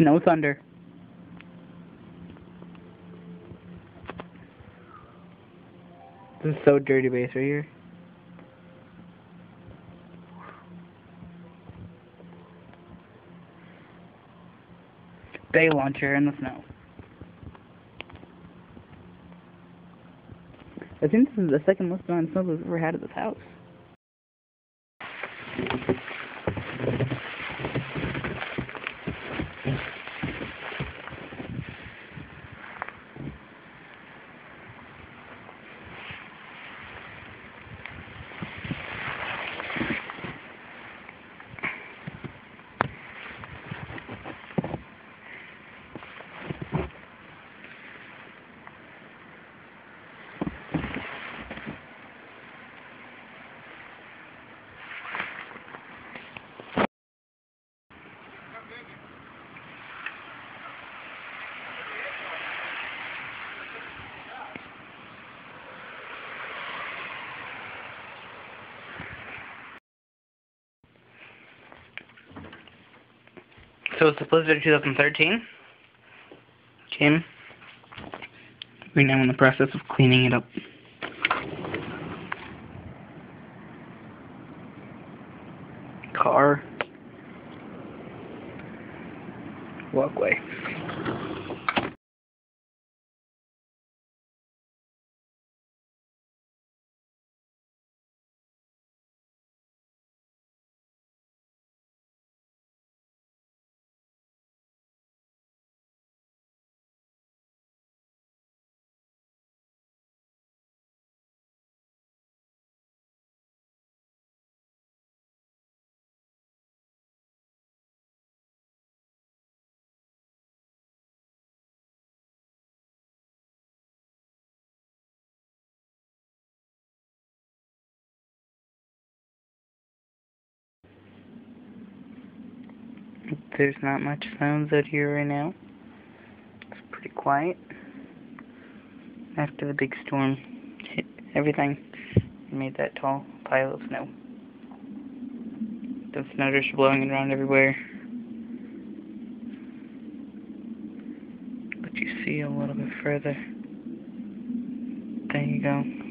Snow thunder. This is so dirty base right here. Bay launcher in the snow. I think this is the second most amount of snow we've ever had at this house. So it's the Blizzard 2013. Okay. We're now in the process of cleaning it up. Car. Walkway. There's not much sounds out here right now. It's pretty quiet. After the big storm hit everything and made that tall pile of snow. The snow drifts are blowing around everywhere. Let you see a little bit further. There you go.